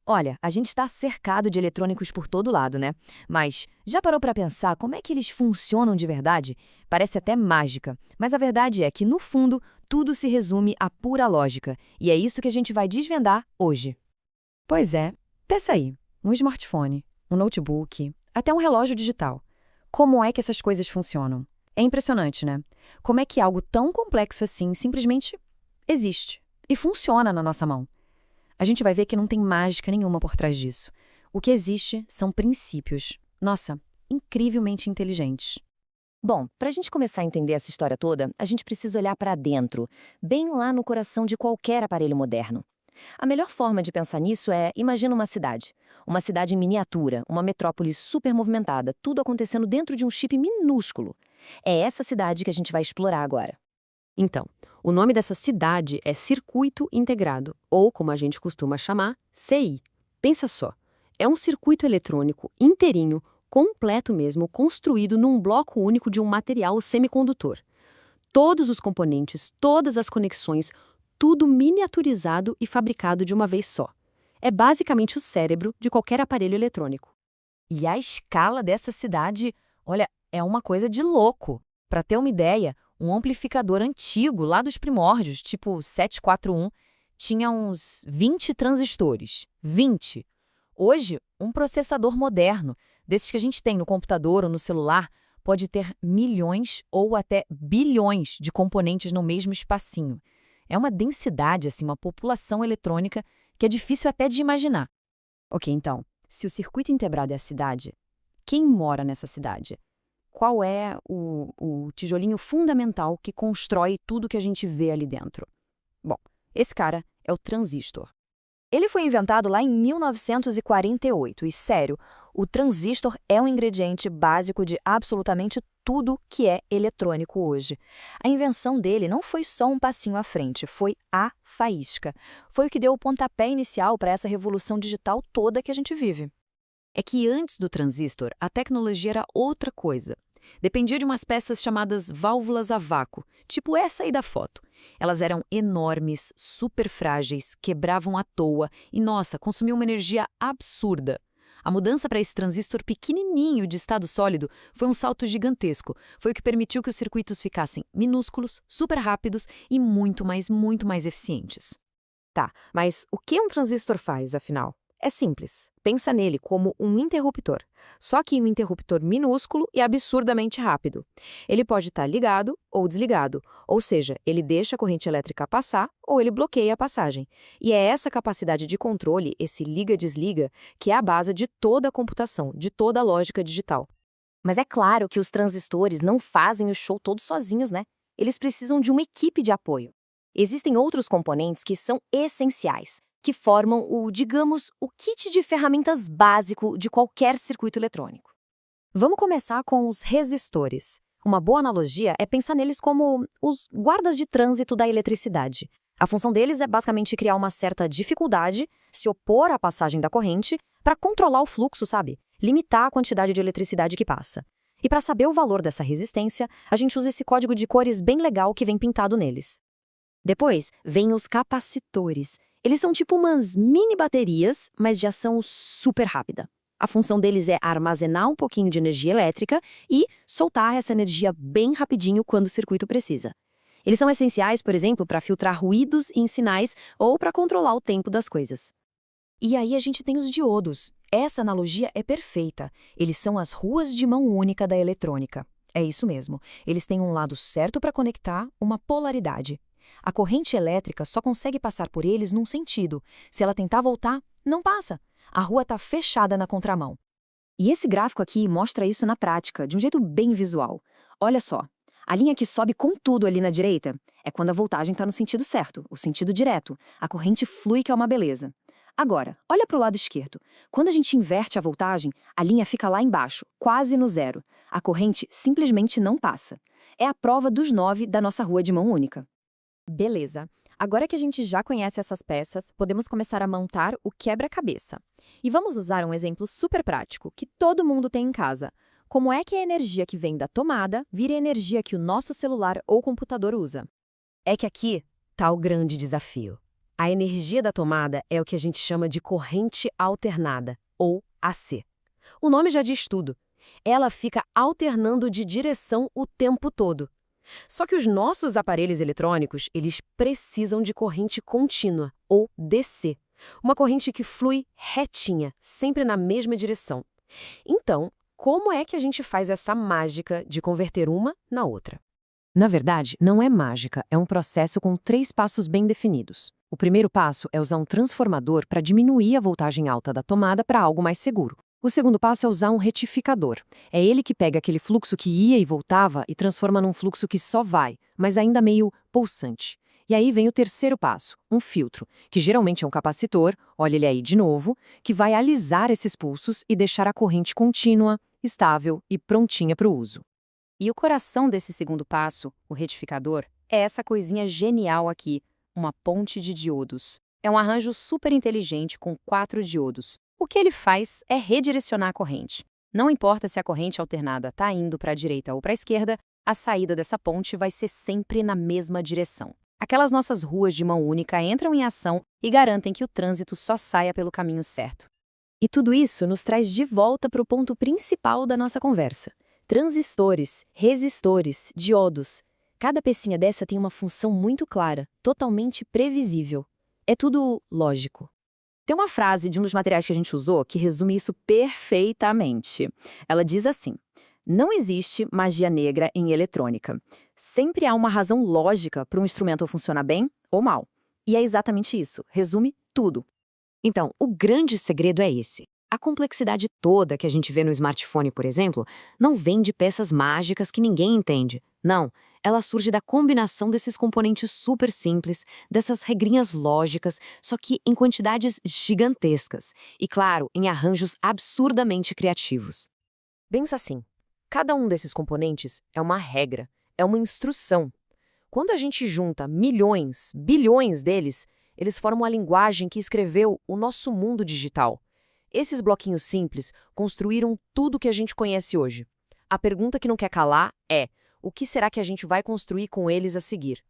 Olha, a gente está cercado de eletrônicos por todo lado, né? Mas já parou para pensar como é que eles funcionam de verdade? Parece até mágica, mas a verdade é que, no fundo, tudo se resume à pura lógica. E é isso que a gente vai desvendar hoje. Pois é, pensa aí, um smartphone, um notebook, até um relógio digital. Como é que essas coisas funcionam? É impressionante, né? Como é que algo tão complexo assim simplesmente existe e funciona na nossa mão? A gente vai ver que não tem mágica nenhuma por trás disso. O que existe são princípios. Nossa, incrivelmente inteligentes. Bom, para a gente começar a entender essa história toda, a gente precisa olhar para dentro, bem lá no coração de qualquer aparelho moderno. A melhor forma de pensar nisso é, imagina uma cidade. Uma cidade em miniatura, uma metrópole super movimentada, tudo acontecendo dentro de um chip minúsculo. É essa cidade que a gente vai explorar agora. Então, o nome dessa cidade é Circuito Integrado, ou como a gente costuma chamar, CI. Pensa só, é um circuito eletrônico inteirinho, completo mesmo, construído num bloco único de um material semicondutor. Todos os componentes, todas as conexões, tudo miniaturizado e fabricado de uma vez só. É basicamente o cérebro de qualquer aparelho eletrônico. E a escala dessa cidade, olha, é uma coisa de louco. Para ter uma ideia, um amplificador antigo, lá dos primórdios, tipo 741, tinha uns 20 transistores. 20! Hoje, um processador moderno, desses que a gente tem no computador ou no celular, pode ter milhões ou até bilhões de componentes no mesmo espacinho. É uma densidade, assim, uma população eletrônica que é difícil até de imaginar. Ok, então, se o circuito integrado é a cidade, quem mora nessa cidade? Qual é o tijolinho fundamental que constrói tudo que a gente vê ali dentro? Bom, esse cara é o transistor. Ele foi inventado lá em 1948 e, sério, o transistor é um ingrediente básico de absolutamente tudo que é eletrônico hoje. A invenção dele não foi só um passinho à frente, foi a faísca. Foi o que deu o pontapé inicial para essa revolução digital toda que a gente vive. É que antes do transistor, a tecnologia era outra coisa. Dependia de umas peças chamadas válvulas a vácuo, tipo essa aí da foto. Elas eram enormes, super frágeis, quebravam à toa e, nossa, consumiam uma energia absurda. A mudança para esse transistor pequenininho de estado sólido foi um salto gigantesco. Foi o que permitiu que os circuitos ficassem minúsculos, super rápidos e muito mais eficientes. Tá, mas o que um transistor faz, afinal? É simples. Pensa nele como um interruptor, só que um interruptor minúsculo e absurdamente rápido. Ele pode estar ligado ou desligado, ou seja, ele deixa a corrente elétrica passar ou ele bloqueia a passagem. E é essa capacidade de controle, esse liga-desliga, que é a base de toda a computação, de toda a lógica digital. Mas é claro que os transistores não fazem o show todo sozinhos, né? Eles precisam de uma equipe de apoio. Existem outros componentes que são essenciais, que formam digamos, o kit de ferramentas básico de qualquer circuito eletrônico. Vamos começar com os resistores. Uma boa analogia é pensar neles como os guardas de trânsito da eletricidade. A função deles é basicamente criar uma certa dificuldade, se opor à passagem da corrente, para controlar o fluxo, sabe? Limitar a quantidade de eletricidade que passa. E para saber o valor dessa resistência, a gente usa esse código de cores bem legal que vem pintado neles. Depois, vem os capacitores. Eles são tipo umas mini baterias, mas de ação super rápida. A função deles é armazenar um pouquinho de energia elétrica e soltar essa energia bem rapidinho quando o circuito precisa. Eles são essenciais, por exemplo, para filtrar ruídos em sinais ou para controlar o tempo das coisas. E aí a gente tem os diodos. Essa analogia é perfeita. Eles são as ruas de mão única da eletrônica. É isso mesmo. Eles têm um lado certo para conectar, uma polaridade. A corrente elétrica só consegue passar por eles num sentido. Se ela tentar voltar, não passa. A rua está fechada na contramão. E esse gráfico aqui mostra isso na prática, de um jeito bem visual. Olha só, a linha que sobe com tudo ali na direita é quando a voltagem está no sentido certo, o sentido direto. A corrente flui, que é uma beleza. Agora, olha para o lado esquerdo. Quando a gente inverte a voltagem, a linha fica lá embaixo, quase no zero. A corrente simplesmente não passa. É a prova dos 9 da nossa rua de mão única. Beleza. Agora que a gente já conhece essas peças, podemos começar a montar o quebra-cabeça. E vamos usar um exemplo super prático, que todo mundo tem em casa. Como é que a energia que vem da tomada vira a energia que o nosso celular ou computador usa? É que aqui está o grande desafio. A energia da tomada é o que a gente chama de corrente alternada, ou AC. O nome já diz tudo. Ela fica alternando de direção o tempo todo. Só que os nossos aparelhos eletrônicos, eles precisam de corrente contínua, ou DC. Uma corrente que flui retinha, sempre na mesma direção. Então, como é que a gente faz essa mágica de converter uma na outra? Na verdade, não é mágica, é um processo com 3 passos bem definidos. O primeiro passo é usar um transformador para diminuir a voltagem alta da tomada para algo mais seguro. O segundo passo é usar um retificador. É ele que pega aquele fluxo que ia e voltava e transforma num fluxo que só vai, mas ainda meio pulsante. E aí vem o terceiro passo, um filtro, que geralmente é um capacitor, olha ele aí de novo, que vai alisar esses pulsos e deixar a corrente contínua, estável e prontinha para o uso. E o coração desse segundo passo, o retificador, é essa coisinha genial aqui, uma ponte de diodos. É um arranjo super inteligente com 4 diodos. O que ele faz é redirecionar a corrente. Não importa se a corrente alternada está indo para a direita ou para a esquerda, a saída dessa ponte vai ser sempre na mesma direção. Aquelas nossas ruas de mão única entram em ação e garantem que o trânsito só saia pelo caminho certo. E tudo isso nos traz de volta para o ponto principal da nossa conversa. Transistores, resistores, diodos. Cada pecinha dessa tem uma função muito clara, totalmente previsível. É tudo lógico. Tem uma frase de um dos materiais que a gente usou que resume isso perfeitamente. Ela diz assim: não existe magia negra em eletrônica. Sempre há uma razão lógica para um instrumento funcionar bem ou mal. E é exatamente isso, resume tudo. Então, o grande segredo é esse. A complexidade toda que a gente vê no smartphone, por exemplo, não vem de peças mágicas que ninguém entende. Não, ela surge da combinação desses componentes super simples, dessas regrinhas lógicas, só que em quantidades gigantescas. E, claro, em arranjos absurdamente criativos. Pensa assim, cada um desses componentes é uma regra, é uma instrução. Quando a gente junta milhões, bilhões deles, eles formam a linguagem que escreveu o nosso mundo digital. Esses bloquinhos simples construíram tudo que a gente conhece hoje. A pergunta que não quer calar é: o que será que a gente vai construir com eles a seguir?